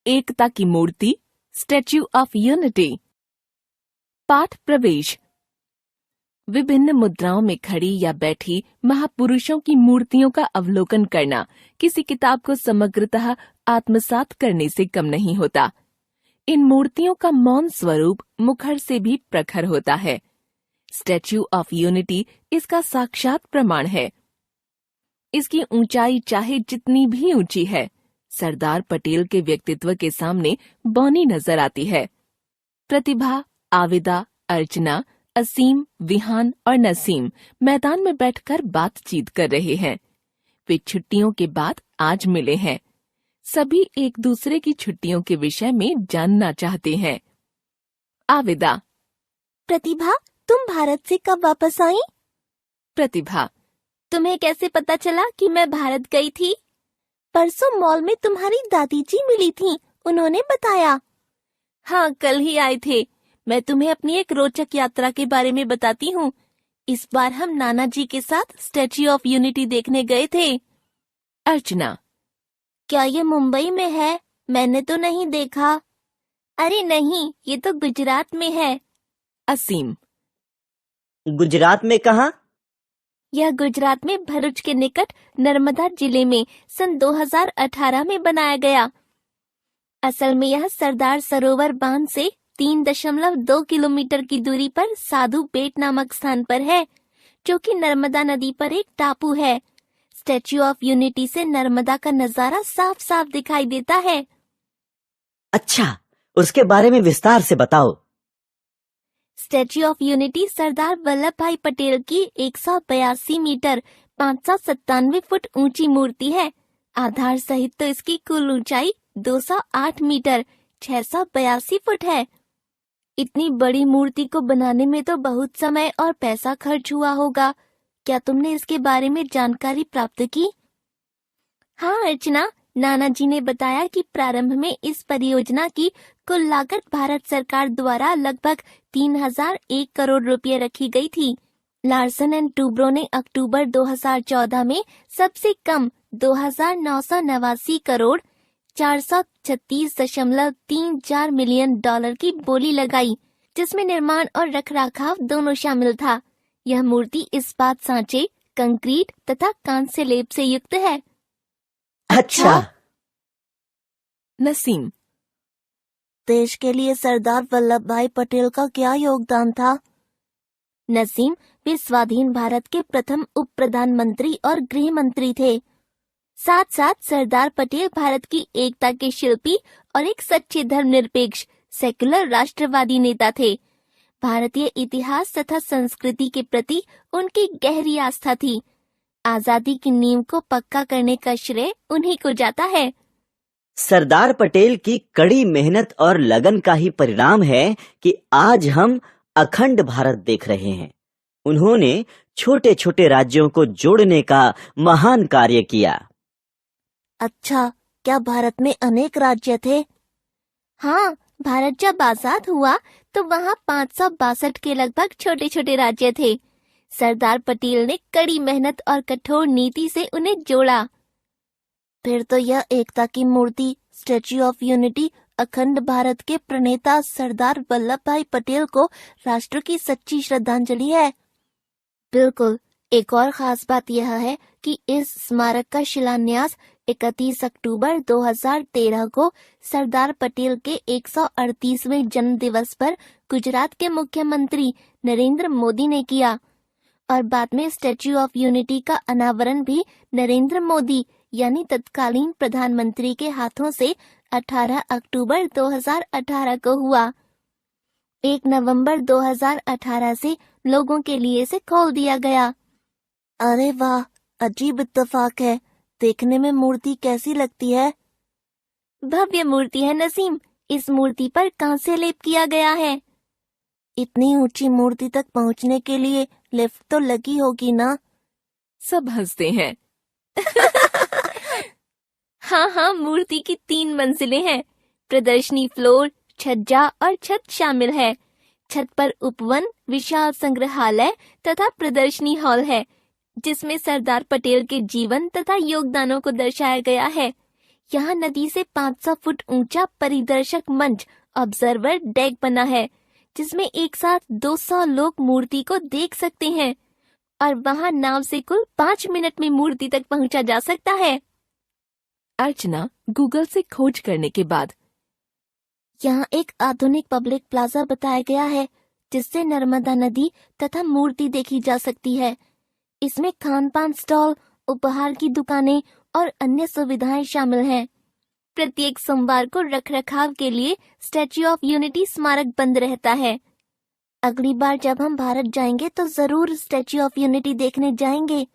एकता की मूर्ति, statue of unity. पाठ प्रवेश। विभिन्न मुद्राओं में खड़ी या बैठी महापुरुषों की मूर्तियों का अवलोकन करना किसी किताब को समग्रतः आत्मसात करने से कम नहीं होता। इन मूर्तियों का मौन स्वरूप मुखर से भी प्रखर होता है। स्टैच्यू ऑफ यूनिटी इसका साक्षात प्रमाण है। इसकी ऊंचाई चाहे जितनी भी ऊंची है, सरदार पटेल के व्यक्तित्व के सामने बौनी नजर आती है। प्रतिभा, आविदा, अर्चना, असीम, विहान और नसीम मैदान में बैठकर बातचीत कर रहे हैं। वे छुट्टियों के बाद आज मिले हैं। सभी एक दूसरे की छुट्टियों के विषय में जानना चाहते हैं। आविदा: प्रतिभा, तुम भारत से कब वापस आई? प्रतिभा: तुम्हें कैसे पता चला कि मैं भारत गई थी? परसों मॉल में तुम्हारी दादी जी मिली थी, उन्होंने बताया। हाँ, कल ही आए थे। मैं तुम्हें अपनी एक रोचक यात्रा के बारे में बताती हूँ। इस बार हम नाना जी के साथ स्टैच्यू ऑफ यूनिटी देखने गए थे। अर्चना: क्या ये मुंबई में है? मैंने तो नहीं देखा। अरे नहीं, ये तो गुजरात में है। असीम: गुजरात में कहाँ? यह गुजरात में भरूच के निकट नर्मदा जिले में सन 2018 में बनाया गया। असल में यह सरदार सरोवर बांध से 3.2 किलोमीटर की दूरी पर साधु बेट नामक स्थान पर है, जो कि नर्मदा नदी पर एक टापू है। स्टैच्यू ऑफ यूनिटी से नर्मदा का नजारा साफ साफ दिखाई देता है। अच्छा, उसके बारे में विस्तार से बताओ। Statue of unity Sardar Vallabh भाई पटेल की 182 मीटर 597 फुट ऊंची मूर्ति है। आधार सहित तो इसकी कुल ऊंचाई 208 मीटर 682 फुट है। इतनी बड़ी मूर्ति को बनाने में तो बहुत समय और पैसा खर्च हुआ होगा। क्या तुमने इसके बारे में जानकारी प्राप्त की? हाँ अर्चना, नाना जी ने बताया कि प्रारंभ में इस परियोजना की कुल लागत भारत सरकार द्वारा लगभग 3001 करोड़ रुपए रखी गई थी। लार्सन एंड टूब्रो ने अक्टूबर 2014 में सबसे कम 2989 करोड़ 436.34 मिलियन डॉलर की बोली लगाई, जिसमें निर्माण और रखरखाव दोनों शामिल था। यह मूर्ति इस्पात सांचे, कंक्रीट तथा कांस्य लेप से युक्त है। अच्छा। नसीम: देश के लिए सरदार वल्लभ भाई पटेल का क्या योगदान था? नसीम: वे स्वाधीन भारत के प्रथम उप प्रधानमंत्री और गृह मंत्री थे। साथ साथ सरदार पटेल भारत की एकता के शिल्पी और एक सच्चे धर्मनिरपेक्ष सेकुलर राष्ट्रवादी नेता थे। भारतीय इतिहास तथा संस्कृति के प्रति उनकी गहरी आस्था थी। आजादी की नींव को पक्का करने का श्रेय उन्हीं को जाता है। सरदार पटेल की कड़ी मेहनत और लगन का ही परिणाम है कि आज हम अखंड भारत देख रहे हैं। उन्होंने छोटे छोटे राज्यों को जोड़ने का महान कार्य किया। अच्छा, क्या भारत में अनेक राज्य थे? हाँ, भारत जब आजाद हुआ तो वहाँ 562 के लगभग छोटे छोटे राज्य थे। सरदार पटेल ने कड़ी मेहनत और कठोर नीति से उन्हें जोड़ा। फिर तो यह एकता की मूर्ति, स्टैच्यू ऑफ यूनिटी, अखंड भारत के प्रणेता सरदार वल्लभ भाई पटेल को राष्ट्र की सच्ची श्रद्धांजलि है। बिल्कुल। एक और खास बात यह है कि इस स्मारक का शिलान्यास 31 अक्टूबर 2013 को सरदार पटेल के 138वें जन्म दिवस पर गुजरात के मुख्यमंत्री नरेंद्र मोदी ने किया और बाद में स्टैच्यू ऑफ यूनिटी का अनावरण भी नरेंद्र मोदी यानी तत्कालीन प्रधानमंत्री के हाथों से 18 अक्टूबर 2018 को हुआ। 1 नवंबर 2018 से लोगों के लिए इसे खोल दिया गया। अरे वाह, अजीब इत्तेफाक है। देखने में मूर्ति कैसी लगती है? भव्य मूर्ति है नसीम। इस मूर्ति पर कांस्य लेप किया गया है। इतनी ऊंची मूर्ति तक पहुंचने के लिए लिफ्ट तो लगी होगी ना? सब हंसते हैं। हाँ, मूर्ति की 3 मंजिलें हैं। प्रदर्शनी फ्लोर, छज्जा और छत शामिल है। छत पर उपवन, विशाल संग्रहालय तथा प्रदर्शनी हॉल है, जिसमें सरदार पटेल के जीवन तथा योगदानों को दर्शाया गया है। यहाँ नदी से 500 फुट ऊंचा परिदर्शक मंच ऑब्जर्वर डेक बना है, जिसमें एक साथ 200 लोग मूर्ति को देख सकते हैं और वहाँ नाव से कुल 5 मिनट में मूर्ति तक पहुँचा जा सकता है। अर्चना गूगल से खोज करने के बाद यहाँ एक आधुनिक पब्लिक प्लाजा बताया गया है, जिससे नर्मदा नदी तथा मूर्ति देखी जा सकती है। इसमें खान पान स्टॉल, उपहार की दुकानें और अन्य सुविधाएं शामिल हैं। प्रत्येक सोमवार को रखरखाव के लिए स्टैच्यू ऑफ यूनिटी स्मारक बंद रहता है। अगली बार जब हम भारत जाएंगे तो जरूर स्टैच्यू ऑफ यूनिटी देखने जाएंगे।